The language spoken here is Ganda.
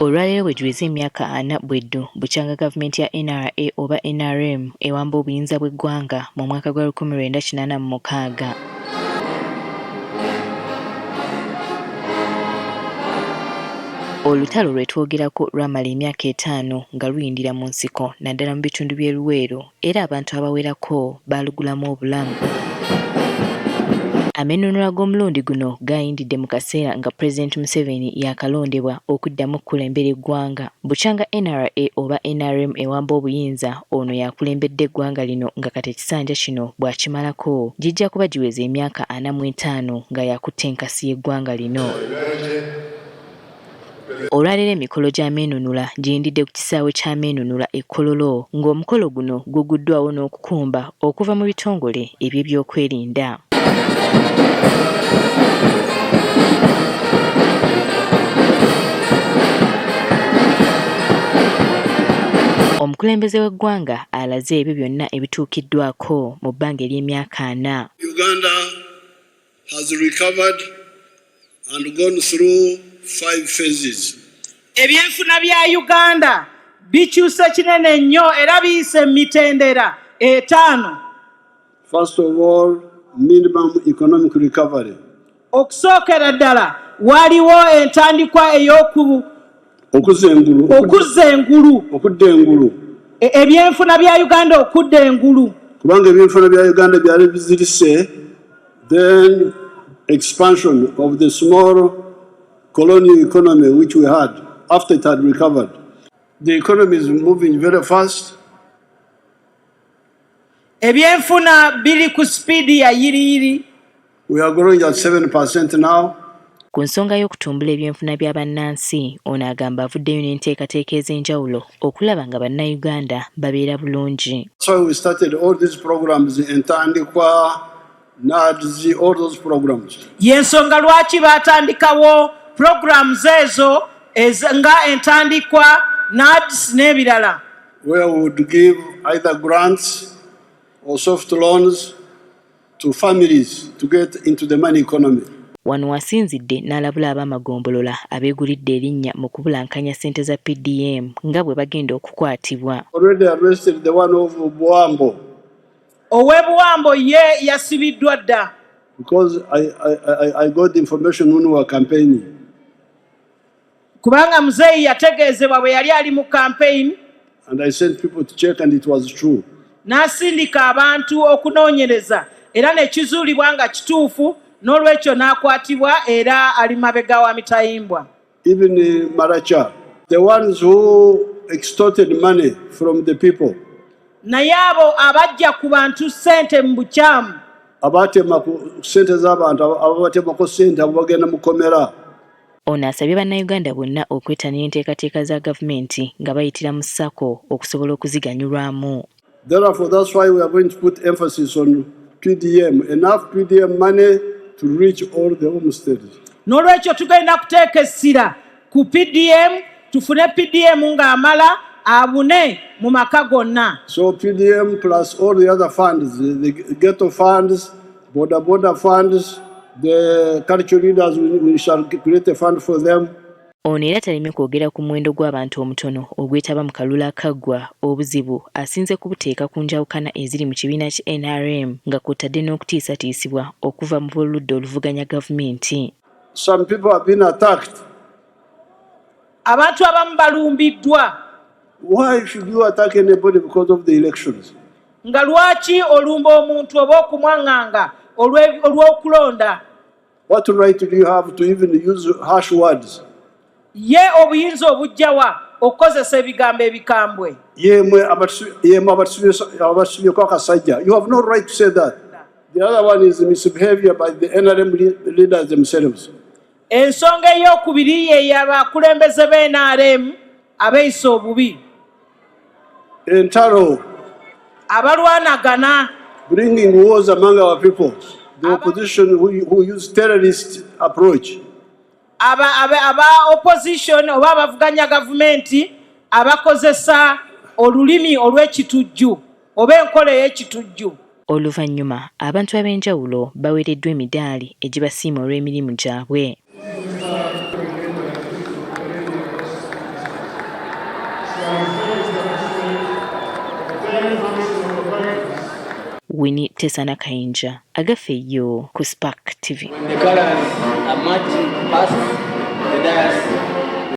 Olwaleero bwe giweze emyaka 4 bweddu bukyanga gavumenti ya NRA oba NRM ewamba obuyinza bw'eggwanga mu mwaka gwa 1986. Olutalo lwetwogerako lwamala emyaka 5 nga luyindira mu nsiko naddala mu bitundu by'e Luweero era abantu abawerako baalugulamu obulamu. Amenunula g'omulundi guno gayindidde mu kaseera nga Pulezidenti Museveni yakalondebwa okuddamu okukulembera eggwanga. Bukyanga NRA oba NRM ewamba obuyinza ono yakulembedde eggwanga lino nga kati ekisanja kino bw'akimalako gijja kuba giweze emyaka 45 nga yakutte enkasi y'eggwanga lino. Olwaleero emikolo gy'ameenunula giyindidde ku kisaawe ky'ameenunula e Kololo ng'omukolo guno guguddwawo n'okukumba okuva mu bitongole eby'ebyokwerinda. Omukulembeze w'eggwanga alaze ebyo byonna ebituukiddwako mu bbanga ery'emyaka 4. Uganda has recovered and gone through 5 phases. Ebyenfuna bya Uganda bikyuse kinene nnyo era biyise mitendera 5. First of all, minimum economic recovery. Okusookera ddala waliwo entandikwa okudda engulu. Ebyenfuna bya Uganda okudda engulu. Kubanga ebyenfuna bya Uganda byali bizirise, then expansion of the small colonial economy which we had after it had recovered. The economy is moving very fast. Ebyenfuna biri ku speed ya yiri. We are growing at 7% now. Ku nsonga y'okutumbula ebyenfuna bya bannansi ono agamba avuddeyo n'enteekateeka ez'enjawulo okulaba nga bannayuganda babeera bulungi. So we started all these programs entandikwa, NADS, all those programs. Y'ensonga lwaki baatandikawo programs ezo nga entandikwa, NADS n'ebirala. Where we would give either grants or soft loans to families to get into the money economy. Wano wasinzidde n'alabula ab'amagombolola abeegulidde erinnya mu kubulankanya ssente za PDM nga bwe bagenda okukwatibwa. Already arrested the one of Buambo. Ow'ebuwambo ye yasibiddwa dda. Because I got the information when we were campaigning. Kubanga muzeeyi yategeezebwa bwe yali ali mu campaign. And I sent people to check and it was true. N'asindika abantu okunoonyereza era ne kizuulibwa nga kituufu n'olwekyo n'akwatibwa era ali mabega wa mitayimbwa. Even in Maracha, the ones who extorted money from the people. Naye abo abajja ku bantu ssente mu bukyamu. Abatema ku ssente z'abantu, abatemako ssente abo bagenda mu kkomera. Ono asabye bannayuganda bonna okwettanira enteekateeka za gavumenti nga bayitira mu SACCO okusobola okuziganyulwamu. Therefore, that's why we are going to put emphasis on PDM, enough PDM money to reach all the homesteads. N'olwekyo tugenda kuteeka essira ku PDM, tufune PDM ng'amala abune mu maka gonna. So PDM plus all the other funds, the ghetto funds, border funds, the culture leaders, we shall create a fund for them. Ono era talime kwogera ku muwendo gw'abantu omutono ogwetaba mu kalulu akaggwa obuzibu asinze kubuteeka ku njawukana eziri mu kibiina ki NRM nga kw'otadde n'okutiisatiisibwa okuva mu oludda oluvuganya gavumenti. Some people have been attacked. Abantu abamu balumbiddwa. Why should you attack anybody because of the elections? Nga lwaki olumba omuntu oba okumwaŋŋanga olw'okulonda? What right do you have to even use harsh words? Ye obuyinza obujjawa okukozesa ebigambo ebikambwe. Abasubyeko akasajja. You have no right to say that. The other one is misbehavior by the NRM leaders themselves. Ensonga ey'okubiri ye y'abakulembeze b'NRM abeeyisa obubi. Entaro. Abalwanagana. Bringing wars among our people. The opposition who use terrorist approach. Aba opposition oba abavuganya gavumenti abakozesa olulimi olw'ekitujju oba enkola ey'ekitujju. Oluvannyuma abantu ab'enjawulo baweereddwa emidaali egibasiima olw'emirimu gyabwe. Winnie Tesana Kayinja agafeeyo ku Spark TV. When the colors are marching past the dais,